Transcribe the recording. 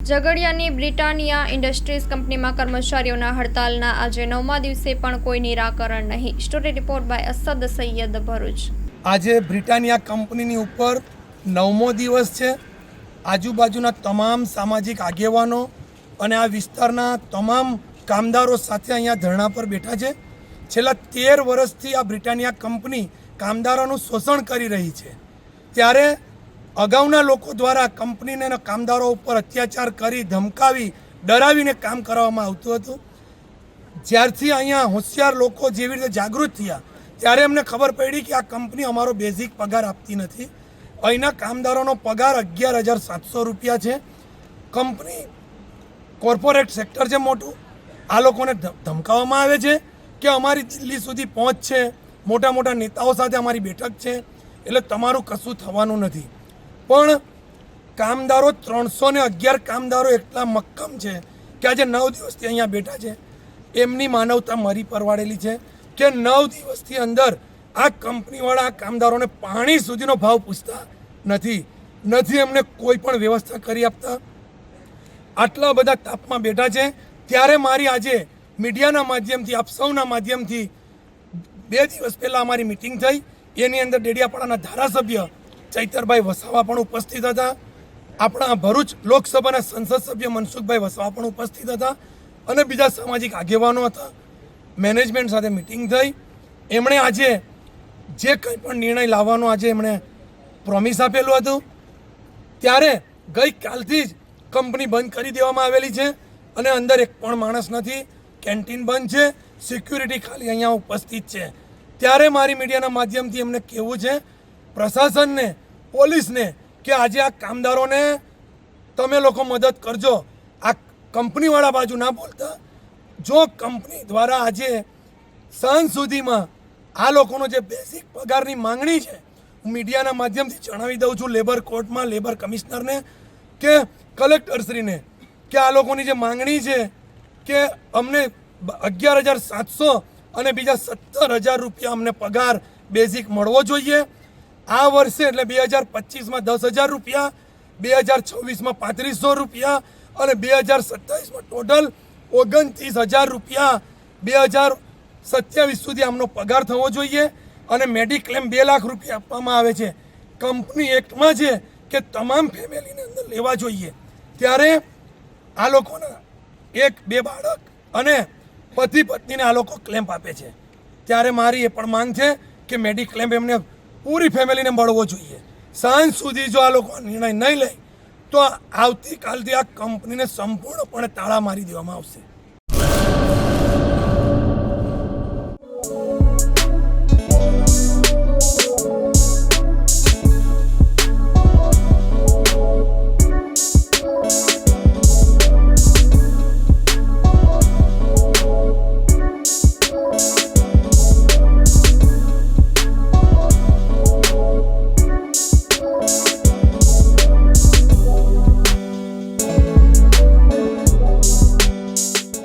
ઝઘડિયાની Britannia industries કંપનીમાં કર્મચારીઓના હડતાલના આજે 9મા દિવસે પણ કોઈ નિરાકરણ નહીં। Story report by Asad Syed, Bharuch. આજે બ્રિટાનિયા કંપનીની ઉપર 9મો દિવસ છે। આજુબાજુના તમામ સામાજિક આગેવાનો અને આ વિસ્તારના તમામ કામદારો સાથે અહીંયા ધરણા પર બેઠા છે। છેલ્લા 13 વર્ષથી આ બ્રિટાનિયા કંપની કામદારોનું શોષણ કરી રહી છે, ત્યારે અગાઉના લોકો દ્વારા કંપનીને અને કામદારો ઉપર અત્યાચાર કરી, ધમકાવી, ડરાવીને કામ કરવામાં આવતું હતું। જ્યારથી અહીંયા હોશિયાર લોકો જેવી રીતે જાગૃત થયા, ત્યારે એમને ખબર પડી કે આ કંપની અમારો બેઝિક પગાર આપતી નથી। અહીંના કામદારોનો પગાર 11,700 રૂપિયા છે। કંપની કોર્પોરેટ સેક્ટર છે મોટું, આ લોકોને ધમકાવવામાં આવે છે કે અમારી દિલ્હી સુધી પહોંચ છે, મોટા મોટા નેતાઓ સાથે અમારી બેઠક છે, એટલે તમારું કશું થવાનું નથી। પણ કામદારો 311 કામદારો એટલા મક્કમ છે કે આજે 9 દિવસથી અહીંયા બેઠા છે। એમની માનવતા મરી પરવાડેલી છે કે 9 દિવસથી અંદર આ કંપનીવાળા આ કામદારોને પાણી સુધીનો ભાવ પૂછતા નથી એમને કોઈ પણ વ્યવસ્થા કરી આપતા। આટલા બધા તાપમાં બેઠા છે, ત્યારે મારી આજે મીડિયાના માધ્યમથી, આપ સૌના માધ્યમથી 2 દિવસ પહેલાં અમારી મિટિંગ થઈ। એની અંદર ડેડિયાપાડાના ધારાસભ્ય ચૈતરભાઈ વસાવા પણ ઉપસ્થિત હતા, આપણા ભરૂચ લોકસભાના સંસદ સભ્ય મનસુખભાઈ વસાવા પણ ઉપસ્થિત હતા અને બીજા સામાજિક આગેવાનો હતા। મેનેજમેન્ટ સાથે મિટિંગ થઈ, એમણે આજે જે કંઈ પણ નિર્ણય લાવવાનો આજે એમણે પ્રોમિસ આપેલું હતું, ત્યારે ગઈકાલથી જ કંપની બંધ કરી દેવામાં આવેલી છે અને અંદર એક પણ માણસ નથી, કેન્ટીન બંધ છે, સિક્યુરિટી ખાલી અહીંયા ઉપસ્થિત છે। ત્યારે મારી મીડિયાના માધ્યમથી એમને કહેવું છે પ્રશાસનને, પોલીસને, કે આજે આ કામદારોને તમે લોકો મદદ કરજો, આ કંપનીવાળા બાજુ ના બોલતા। જો કંપની દ્વારા આજે સાંજ સુધીમાં આ લોકોનો જે બેઝિક પગારની માંગણી છે, હું મીડિયાના માધ્યમથી જણાવી દઉં છું લેબર કોર્ટમાં, લેબર કમિશનરને કે કલેક્ટરશ્રીને, કે આ લોકોની જે માંગણી છે કે અમને 11,700 અને બીજા 17,000 રૂપિયા અમને પગાર બેઝિક મળવો જોઈએ। આ વર્ષે એટલે 2025માં 10,000 રૂપિયા, 2026માં 3,500 રૂપિયા અને 2027માં ટોટલ 29,000 રૂપિયા 2027 સુધી આમનો પગાર થવો જોઈએ અને મેડિક્લેમ 2 લાખ રૂપિયા આપવામાં આવે છે। કંપની એક્ટમાં છે કે તમામ ફેમિલીને અંદર લેવા જોઈએ। ત્યારે આ લોકોના 1-2 બાળક અને પતિ પત્નીને આ લોકો ક્લેમ્પ આપે છે, ત્યારે મારી એ પણ માંગ છે કે મેડિક્લેમ એમને પૂરી ફેમિલીને મળવો જોઈએ। સાંજ સુધી જો આ લોકો નિર્ણય નહીં લે તો આવતીકાલથી આ કંપનીને સંપૂર્ણપણે તાળા મારી દેવામાં આવશે।